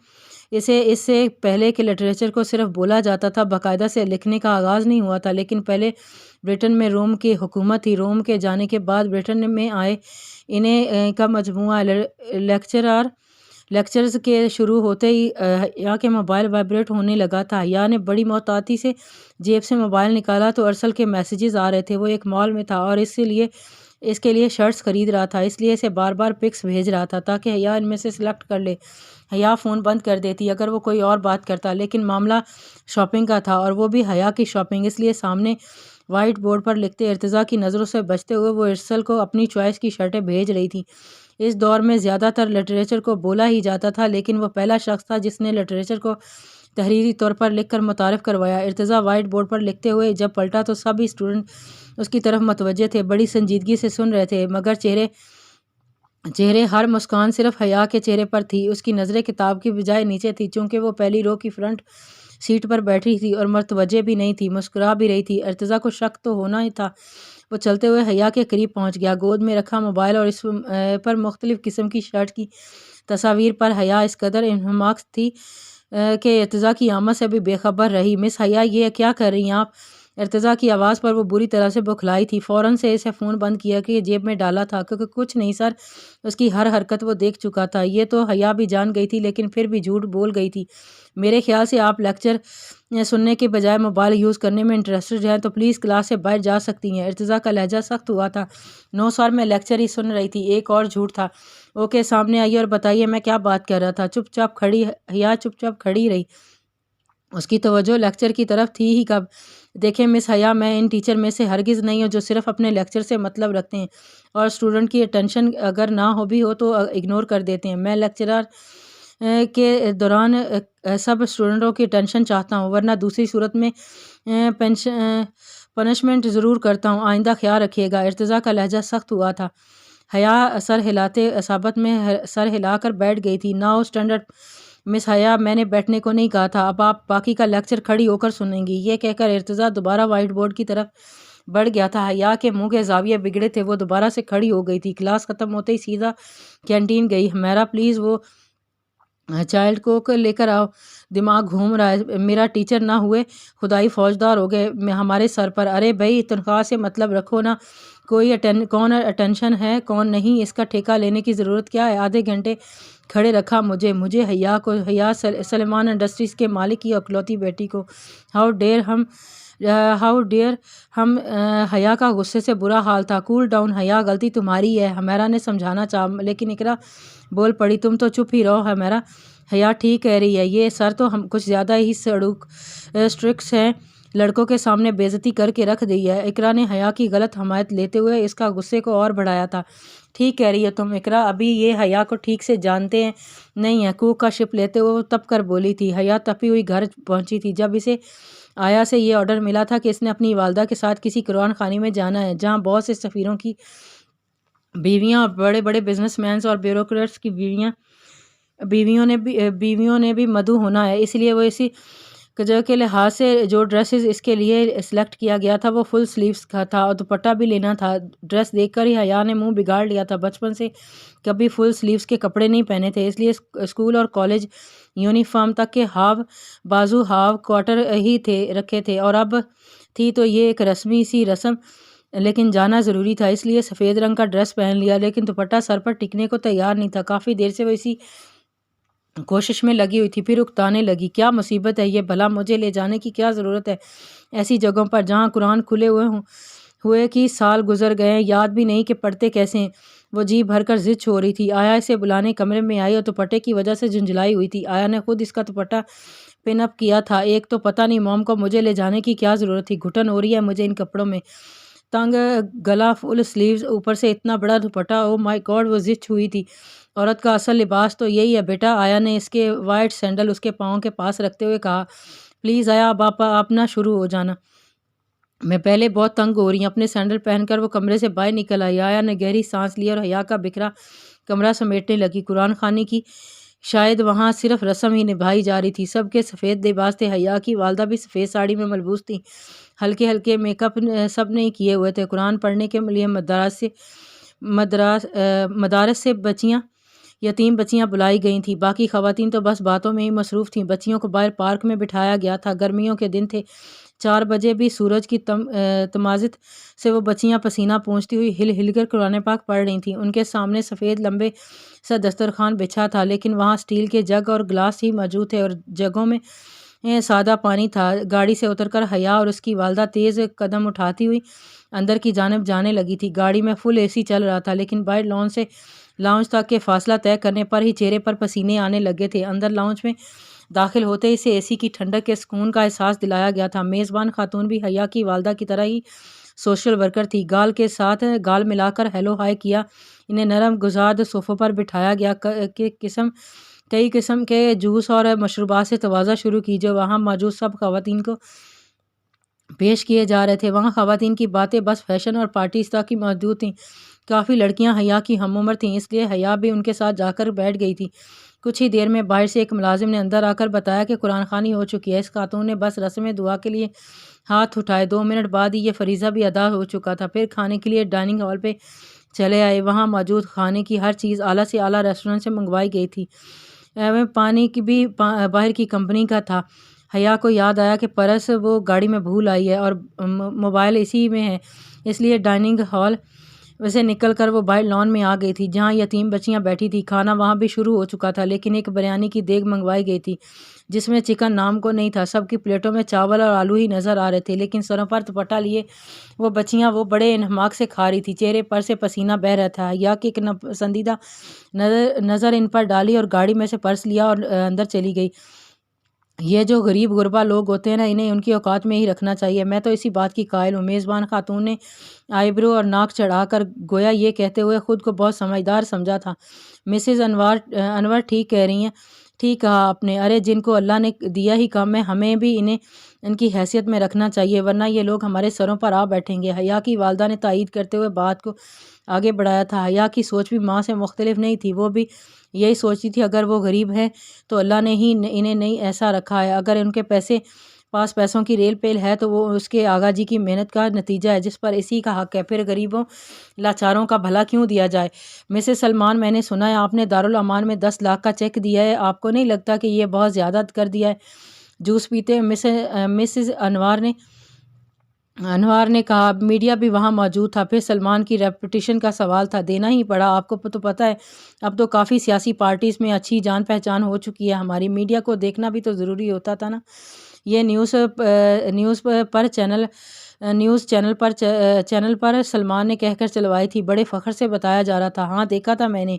اس سے پہلے کہ لٹریچر کو صرف بولا جاتا تھا، باقاعدہ سے لکھنے کا آغاز نہیں ہوا تھا۔ لیکن پہلے برٹن میں روم کی حکومت تھی، روم کے جانے کے بعد برٹن میں آئے انہیں کا مجموعہ لیکچرز کے شروع ہوتے ہی حیا کے موبائل وائبریٹ ہونے لگا تھا۔ حیا نے بڑی محتاطی سے جیب سے موبائل نکالا تو ارسل کے میسیجز آ رہے تھے۔ وہ ایک مال میں تھا اور اس کے لیے شرٹس خرید رہا تھا، اس لیے اسے بار بار پکس بھیج رہا تھا تاکہ حیا ان میں سے سلیکٹ کر لے۔ حیا فون بند کر دیتی اگر وہ کوئی اور بات کرتا، لیکن معاملہ شاپنگ کا تھا اور وہ بھی حیا کی شاپنگ، اس لیے سامنے وائٹ بورڈ پر لکھتے ارتضیٰ کی نظروں سے بچتے ہوئے وہ ارسل کو اپنی چوائس کی شرٹیں بھیج رہی تھی۔ اس دور میں زیادہ تر لٹریچر کو بولا ہی جاتا تھا، لیکن وہ پہلا شخص تھا جس نے لٹریچر کو تحریری طور پر لکھ کر متعارف کروایا۔ ارتضیٰ وائٹ بورڈ پر لکھتے ہوئے جب پلٹا تو سبھی اسٹوڈنٹ اس کی طرف متوجہ تھے، بڑی سنجیدگی سے سن رہے تھے، مگر چہرے ہر مسکان صرف حیا کے چہرے پر تھی۔ اس کی نظریں کتاب کی بجائے نیچے تھی، چونکہ وہ پہلی رو کی فرنٹ سیٹ پر بیٹھی تھی اور متوجہ بھی نہیں تھی، مسکرا بھی رہی تھی۔ ارتضیٰ کو شک تو ہونا ہی تھا۔ وہ چلتے ہوئے حیا کے قریب پہنچ گیا، گود میں رکھا موبائل اور اس پر مختلف قسم کی شرٹ کی تصاویر پر حیا اس قدر انہماک تھی کہ ارتضیٰ کی آمد سے بھی بے خبر رہی۔ مس حیا، یہ کیا کر رہی ہیں آپ؟ ارتضیٰ کی آواز پر وہ بری طرح سے بوکھلائی تھی۔ فوراً سے اسے فون بند کیا کہ جیب میں ڈالا تھا، کیونکہ کچھ نہیں سر، اس کی ہر حرکت وہ دیکھ چکا تھا۔ یہ تو حیا بھی جان گئی تھی، لیکن پھر بھی جھوٹ بول گئی تھی۔ میرے خیال سے آپ لیکچر سننے کے بجائے موبائل یوز کرنے میں انٹرسٹڈ ہیں تو پلیز کلاس سے باہر جا سکتی ہیں۔ ارتضیٰ کا لہجہ سخت ہوا تھا۔ نو سر، میں لیکچر ہی سن رہی تھی۔ ایک اور جھوٹ تھا۔ اوکے، سامنے آئیے اور بتائیے میں کیا بات کر رہا تھا۔ حیا چپ چاپ کھڑی رہی، اس کی توجہ لیکچر کی طرف تھی ہی کب۔ دیکھیں مس حیا، میں ان ٹیچر میں سے ہرگز نہیں ہوں جو صرف اپنے لیکچر سے مطلب رکھتے ہیں اور اسٹوڈنٹ کی اٹینشن اگر نہ ہو بھی ہو تو اگنور کر دیتے ہیں۔ میں لیکچر کے دوران سب اسٹوڈنٹوں کی اٹینشن چاہتا ہوں، ورنہ دوسری صورت میں پنشمنٹ ضرور کرتا ہوں، آئندہ خیال رکھیے گا۔ ارتضیٰ کا لہجہ سخت ہوا تھا۔ حیا سر ہلاتے اصابت میں سر ہلا کر بیٹھ گئی تھی۔ ناؤ اسٹینڈ اپ مس حیا، میں نے بیٹھنے کو نہیں کہا تھا، اب آپ باقی کا لیکچر کھڑی ہو کر سنیں گی۔ یہ کہہ کر ارتضیٰ دوبارہ وائٹ بورڈ کی طرف بڑھ گیا تھا۔ حیا کے منہ کے زاویے بگڑے تھے، وہ دوبارہ سے کھڑی ہو گئی تھی۔ کلاس ختم ہوتے ہی سیدھا کینٹین گئی۔ ہمیرا پلیز وہ چائلڈ کوک لے کر آؤ، دماغ گھوم رہا ہے۔ میرا ٹیچر نہ ہوئے خدائی فوجدار ہو گئے ہمارے سر پر۔ ارے بھائی، تنخواہ سے مطلب رکھو نا، کون اٹینشن ہے کون نہیں، اس کا ٹھیکہ لینے کی ضرورت کیا ہے؟ آدھے گھنٹے کھڑے رکھا مجھے حیا کو، حیا سلیمان انڈسٹریز کے مالک کی اکلوتی بیٹی کو۔ ہاؤ ڈیئر ہم حیا کا غصے سے برا حال تھا۔ کول ڈاؤن حیا، غلطی تمہاری ہے، ہمیرا نے سمجھانا چاہا لیکن اقرا بول پڑی تم تو چپ ہی رہو ہمیرا، حیا ٹھیک کہہ رہی ہے، یہ سر تو ہم کچھ زیادہ ہی اسٹرکس ہیں، لڑکوں کے سامنے بے عزتی کر کے رکھ دی ہے۔ اقرا نے حیا کی غلط حمایت لیتے ہوئے اس کا غصے کو اور بڑھایا تھا۔ ٹھیک کہہ رہی ہے تم اقرا، ابھی یہ حیا کو ٹھیک سے جانتے ہیں نہیں ہیں، کوک کا شپ لیتے ہوئے وہ تپ کر بولی تھی۔ حیا تپی ہوئی گھر پہنچی تھی جب اسے آیا سے یہ آرڈر ملا تھا کہ اس نے اپنی والدہ کے ساتھ کسی قرآن خوانی میں جانا ہے جہاں بہت سے سفیروں کی بیویاں اور بڑے بڑے بزنس مینس اور بیوروکریٹس کی بیویوں نے بھی مدعو ہونا ہے۔ اس لیے وہ اسی جگہ کے لحاظ سے جو ڈریسز اس کے لیے سلیکٹ کیا گیا تھا وہ فل سلیوز کا تھا اور دوپٹہ بھی لینا تھا۔ ڈریس دیکھ کر ہی حیا نے منہ بگاڑ لیا تھا، بچپن سے کبھی فل سلیوز کے کپڑے نہیں پہنے تھے، اس لیے اسکول اور کالج یونیفارم تک کے بازو ہاف کوارٹر ہی رکھے تھے، اور اب تھی تو یہ ایک رسمی سی رسم، لیکن جانا ضروری تھا اس لیے سفید رنگ کا ڈریس پہن لیا، لیکن دوپٹہ سر پر ٹکنے کو تیار نہیں تھا۔ کافی دیر سے وہ اسی کوشش میں لگی ہوئی تھی، پھر اکتانے لگی، کیا مصیبت ہے یہ، بھلا مجھے لے جانے کی کیا ضرورت ہے ایسی جگہوں پر جہاں قرآن کھلے ہوئے کی سال گزر گئے ہیں، یاد بھی نہیں کہ پڑھتے کیسے ہیں۔ وہ جی بھر کر ضد چھوڑ رہی تھی۔ آیا اسے بلانے کمرے میں آئی اور دوپٹے کی وجہ سے جھنجھلائی ہوئی تھی۔ آیا نے خود اس کا دوپٹہ پن اپ کیا تھا۔ ایک تو پتہ نہیں موم کو مجھے لے جانے کی کیا ضرورت تھی، گھٹن ہو رہی ہے مجھے ان کپڑوں میں، تنگ گلا فل سلیوز، اوپر سے اتنا بڑا دوپٹہ، او مائی گاڈ، وہ ضد ہوئی تھی۔ عورت کا اصل لباس تو یہی ہے بیٹا، آیا نے اس کے وائٹ سینڈل اس کے پاؤں کے پاس رکھتے ہوئے کہا۔ پلیز آیا، اب آپ نہ شروع ہو جانا، میں پہلے بہت تنگ ہو رہی ہوں۔ اپنے سینڈل پہن کر وہ کمرے سے باہر نکل آئی۔ آیا نے گہری سانس لی اور حیا کا بکھرا کمرہ سمیٹنے لگی۔ قرآن خوانی کی شاید وہاں صرف رسم ہی نبھائی جا رہی تھی، سب کے سفید لباس تھے، حیا کی والدہ بھی سفید ساڑی میں ملبوس تھیں، ہلکے ہلکے میک اپ سب نے کیے ہوئے تھے۔ قرآن پڑھنے کے لیے مدارس سے یتیم بچیاں بلائی گئی تھیں، باقی خواتین تو بس باتوں میں ہی مصروف تھیں۔ بچیوں کو باہر پارک میں بٹھایا گیا تھا، گرمیوں کے دن تھے، 4 بجے بھی سورج کی تمازت سے وہ بچیاں پسینہ پونچھتی ہوئی ہل ہل کر قرآن پاک پڑھ رہی تھیں۔ ان کے سامنے سفید لمبے سا دسترخوان بچھا تھا، لیکن وہاں سٹیل کے جگ اور گلاس ہی موجود تھے اور جگوں میں سادہ پانی تھا۔ گاڑی سے اتر کر حیا اور اس کی والدہ تیز قدم اٹھاتی ہوئی اندر کی جانب جانے لگی تھی۔ گاڑی میں فل AC چل رہا تھا، لیکن باہر لان سے لاؤنج تک کے فاصلہ طے کرنے پر ہی چہرے پر پسینے آنے لگے تھے۔ اندر لاؤنج میں داخل ہوتے ہی اسے AC کی ٹھنڈک کے سکون کا احساس دلایا گیا تھا۔ میزبان خاتون بھی حیا کی والدہ کی طرح ہی سوشل ورکر تھی، گال کے ساتھ گال ملا کر ہیلو ہائی کیا۔ انہیں نرم گزاد صوفوں پر بٹھایا گیا، کئی قسم کے جوس اور مشروبات سے توازہ شروع کی جو وہاں موجود سب خواتین کو پیش کیے جا رہے تھے۔ وہاں خواتین کی باتیں بس فیشن اور پارٹیز تک ہی محدود تھیں۔ کافی لڑکیاں حیا کی ہم عمر تھیں، اس لیے حیا بھی ان کے ساتھ جا کر بیٹھ گئی تھی۔ کچھ ہی دیر میں باہر سے ایک ملازم نے اندر آ کر بتایا کہ قرآن خوانی ہو چکی ہے۔ اس خاتون نے بس رسم دعا کے لیے ہاتھ اٹھائے، 2 منٹ بعد ہی یہ فریضہ بھی ادا ہو چکا تھا۔ پھر کھانے کے لیے ڈائننگ ہال پہ چلے آئے، وہاں موجود کھانے کی ہر چیز اعلیٰ سے اعلیٰ ریسٹورنٹ سے منگوائی گئی تھی، پانی کی بھی باہر کی کمپنی کا تھا۔ حیا کو یاد آیا کہ پرس وہ گاڑی میں بھول آئی ہے اور موبائل اسی میں ہے، اس لیے ڈائننگ ہال سے نکل کر وہ باہر لان میں آ گئی تھی جہاں یتیم بچیاں بیٹھی تھی۔ کھانا وہاں بھی شروع ہو چکا تھا، لیکن ایک بریانی کی دیگ منگوائی گئی تھی جس میں چکن نام کو نہیں تھا۔ سب کی پلیٹوں میں چاول اور آلو ہی نظر آ رہے تھے، لیکن سروں پر دوپٹہ لیے وہ بچیاں وہ بڑے انہماک سے کھا رہی تھی، چہرے پر سے پسینہ بہہ رہا تھا۔ حیا کی ایک پسندیدہ نظر ان پر ڈالی اور گاڑی میں سے پرس لیا اور اندر چلی گئی۔ یہ جو غریب غربا لوگ ہوتے ہیں نا، انہیں ان کی اوقات میں ہی رکھنا چاہیے، میں تو اسی بات کی قائل ہوں۔ میزبان خاتون نے آئی برو اور ناک چڑھا کر گویا یہ کہتے ہوئے خود کو بہت سمجھدار سمجھا تھا۔ مسز انور ٹھیک کہہ رہی ہیں، ٹھیک کہا آپ نے، ارے جن کو اللہ نے دیا ہی کم ہے، ہمیں بھی انہیں ان کی حیثیت میں رکھنا چاہیے، ورنہ یہ لوگ ہمارے سروں پر آ بیٹھیں گے۔ حیا کی والدہ نے تائید کرتے ہوئے بات کو آگے بڑھایا تھا۔ حیا کی سوچ بھی ماں سے مختلف نہیں تھی، وہ بھی یہی سوچتی تھی اگر وہ غریب ہے تو اللہ نے ہی انہیں نہیں ایسا رکھا ہے، اگر ان کے پاس پیسوں کی ریل پیل ہے تو وہ اس کے آغا جی کی محنت کا نتیجہ ہے جس پر اسی کا حق ہے، پھر غریبوں لاچاروں کا بھلا کیوں دیا جائے؟ مسز سلمان، میں نے سنا ہے آپ نے دارالامان میں 10 لاکھ کا چیک دیا ہے، آپ کو نہیں لگتا کہ یہ بہت زیادہ کر دیا ہے؟ جوس پیتے مسز انوار نے انوار نے کہا میڈیا بھی وہاں موجود تھا، پھر سلمان کی ریپوٹیشن کا سوال تھا، دینا ہی پڑا، آپ کو تو پتہ ہے اب تو کافی سیاسی پارٹیز میں اچھی جان پہچان ہو چکی ہے، ہماری میڈیا کو دیکھنا بھی تو ضروری ہوتا تھا نا۔ یہ نیوز چینل پر سلمان نے کہہ کر چلوائی تھی، بڑے فخر سے بتایا جا رہا تھا۔ ہاں دیکھا تھا میں نے،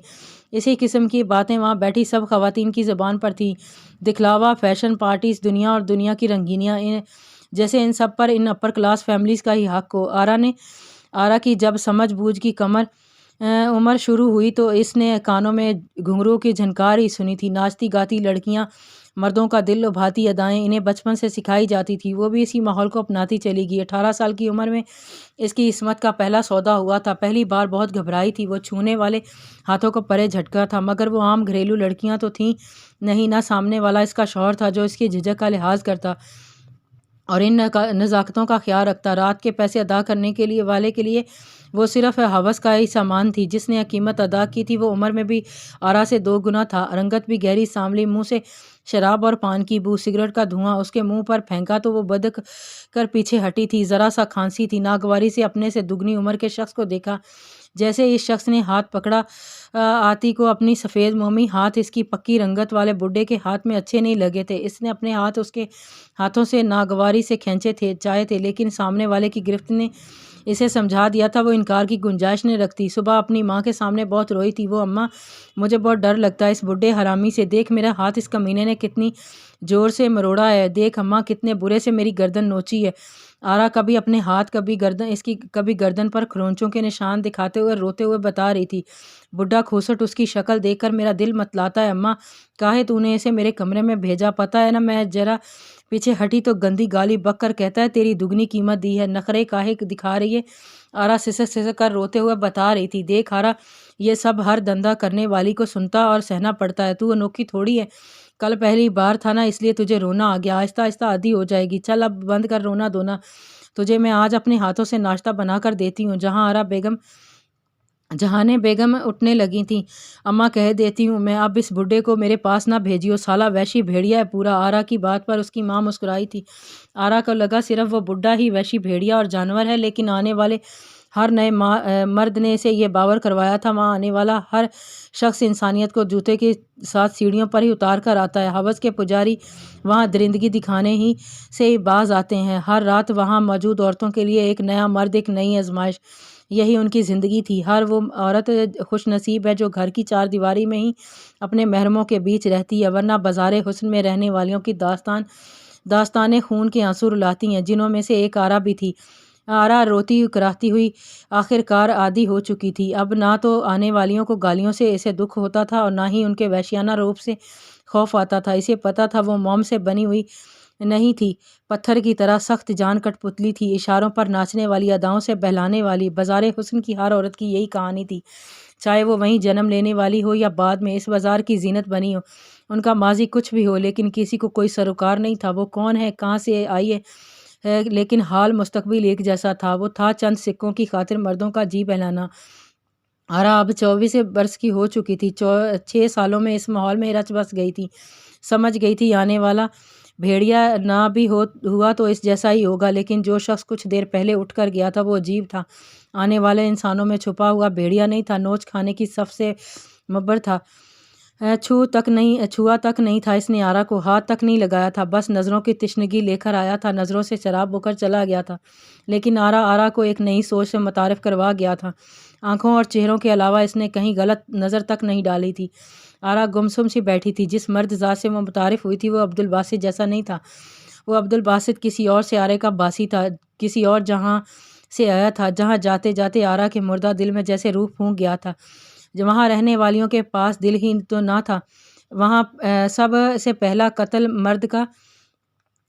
اسی قسم کی باتیں وہاں بیٹھی سب خواتین کی زبان پر تھی، دکھلاوا، فیشن، پارٹیز، دنیا اور دنیا کی رنگینیاں، جیسے ان سب پر ان اپر کلاس فیملیز کا ہی حق ہو۔ آرا کی جب سمجھ بوجھ کی عمر شروع ہوئی تو اس نے کانوں میں گھنگرو کی جھنکار ہی سنی تھی، ناچتی گاتی لڑکیاں، مردوں کا دل لبھاتی ادائیں انہیں بچپن سے سکھائی جاتی تھی، وہ بھی اسی ماحول کو اپناتی چلی گئی۔ 18 سال کی عمر میں اس کی عصمت کا پہلا سودا ہوا تھا، پہلی بار بہت گھبرائی تھی، وہ چھونے والے ہاتھوں کو پرے جھٹکا تھا، مگر وہ عام گھریلو لڑکیاں تو تھیں نہیں، نہ سامنے والا اس کا شوہر تھا جو اس کی جھجک کا لحاظ کرتا اور ان نزاکتوں کا خیال رکھتا۔ رات کے پیسے ادا کرنے کے لیے وہ صرف ہوس کا ہی سامان تھی، جس نے قیمت ادا کی تھی وہ عمر میں بھی آرا سے 2 گنا تھا، رنگت بھی گہری سانولی، منہ سے شراب اور پان کی بو، سگریٹ کا دھواں اس کے منہ پر پھینکا تو وہ بدک کر پیچھے ہٹی تھی، ذرا سا کھانسی تھی، ناگواری سے اپنے سے دگنی عمر کے شخص کو دیکھا، جیسے اس شخص نے ہاتھ پکڑا آتی کو، اپنی سفید مومی ہاتھ اس کی پکی رنگت والے بڈھے کے ہاتھ میں اچھے نہیں لگے تھے، اس نے اپنے ہاتھ اس کے ہاتھوں سے ناگواری سے کھینچے چاہے تھے، لیکن سامنے والے کی گرفت نے اسے سمجھا دیا تھا، وہ انکار کی گنجائش نہیں رکھتی۔ صبح اپنی ماں کے سامنے بہت روئی تھی وہ، اماں مجھے بہت ڈر لگتا ہے اس بڈھے حرامی سے، دیکھ میرا ہاتھ اس کمینے نے کتنی زور سے مروڑا ہے، دیکھ اماں کتنے برے سے میری گردن نوچی ہے۔ آرا کبھی اپنے ہاتھ کبھی گردن پر کھرونچوں کے نشان دکھاتے ہوئے روتے ہوئے بتا رہی تھی، بڈھا کھوسٹ اس کی شکل دیکھ کر میرا دل متلاتا ہے اماں، کاہے تو نے اسے میرے کمرے میں بھیجا، پتہ ہے نا میں ذرا پیچھے ہٹی تو گندی گالی بک کر کہتا ہے تیری دگنی قیمت دی ہے، نخرے کاہے دکھا رہی ہے۔ آرا سسک کر روتے ہوئے بتا رہی تھی، دیکھ آرا یہ سب ہر دندہ کرنے والی کو سنتا اور سہنا پڑتا ہے، تو انوکھی تھوڑی ہے، کل پہلی بار تھا نا اس لیے تجھے رونا آ گیا، آہستہ آہستہ عادی ہو جائے گی، چل اب بند کر رونا دھونا، تجھے میں آج اپنے ہاتھوں سے ناشتہ بنا کر دیتی ہوں۔ جہانے بیگم اٹھنے لگی تھیں، اماں کہہ دیتی ہوں میں اب اس بڈھے کو میرے پاس نہ بھیجیو، سالہ وحشی بھیڑیا ہے پورا۔ آرا کی بات پر اس کی ماں مسکرائی تھی، آرا کو لگا صرف وہ بڈھا ہی وحشی بھیڑیا اور جانور ہے، لیکن آنے والے ہر نئے مرد نے اسے یہ باور کروایا تھا وہاں آنے والا ہر شخص انسانیت کو جوتے کے ساتھ سیڑھیوں پر ہی اتار کر آتا ہے، ہوس کے پجاری وہاں درندگی دکھانے ہی سے باز آتے ہیں، ہر رات وہاں موجود عورتوں کے لیے ایک نیا مرد، ایک نئی آزمائش، یہی ان کی زندگی تھی۔ ہر وہ عورت خوش نصیب ہے جو گھر کی 4 دیواری میں ہی اپنے محرموں کے بیچ رہتی ہے، ورنہ بازار حسن میں رہنے والیوں کی داستانیں خون کے آنسو رلاتی ہیں، جنہوں میں سے ایک آرا بھی تھی۔ آرا روتی کراہتی ہوئی آخر کار عادی ہو چکی تھی، اب نہ تو آنے والیوں کو گالیوں سے اسے دکھ ہوتا تھا اور نہ ہی ان کے وحشیانہ روپ سے خوف آتا تھا، اسے پتہ تھا وہ موم سے بنی ہوئی نہیں تھی، پتھر کی طرح سخت جان کٹ پتلی تھی، اشاروں پر ناچنے والی، اداؤں سے بہلانے والی، بازار حسن کی ہر عورت کی یہی کہانی تھی، چاہے وہ وہیں جنم لینے والی ہو یا بعد میں اس بازار کی زینت بنی ہو، ان کا ماضی کچھ بھی ہو، لیکن کسی کو کوئی سروکار نہیں تھا، وہ کون ہے، کہاں سے آئی ہے، لیکن حال مستقبل ایک جیسا تھا، وہ تھا چند سکوں کی خاطر مردوں کا جی بہلانا۔ آرا اب 24 برس کی ہو چکی تھی، 6 سالوں میں اس ماحول میں رچ بس گئی تھی، سمجھ گئی تھی آنے والا بھیڑیا نہ بھی ہوا تو اس جیسا ہی ہوگا، لیکن جو شخص کچھ دیر پہلے اٹھ کر گیا تھا وہ عجیب تھا، آنے والے انسانوں میں چھپا ہوا بھیڑیا نہیں تھا، نوچ کھانے کی صف سے مبر تھا، چھوا تک نہیں تھا اس نے آرا کو، ہاتھ تک نہیں لگایا تھا، بس نظروں کی تشنگی لے کر آیا تھا، نظروں سے شراب ہو کر چلا گیا تھا، لیکن آرا کو ایک نئی سوچ سے متعارف کروا گیا تھا، آنکھوں اور چہروں کے علاوہ اس نے کہیں غلط نظر تک نہیں ڈالی تھی۔ آرا گمسم سی بیٹھی تھی، جس مرد ذات سے وہ متعارف ہوئی تھی وہ عبدالباسط جیسا نہیں تھا، وہ عبدالباسط کسی اور سیارے کا باسی تھا، کسی اور جہاں سے آیا تھا، جہاں جاتے جاتے آرا کے مردہ دل میں جیسے روح پھونک گیا تھا، وہاں رہنے والیوں کے پاس دل ہی تو نہ تھا، وہاں سب سے پہلا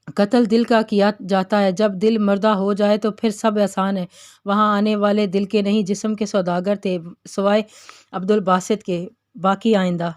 قتل دل کا کیا جاتا ہے، جب دل مردہ ہو جائے تو پھر سب آسان ہے، وہاں آنے والے دل کے نہیں جسم کے سوداگر تھے، سوائے عبدالباسط کے، باقی آئندہ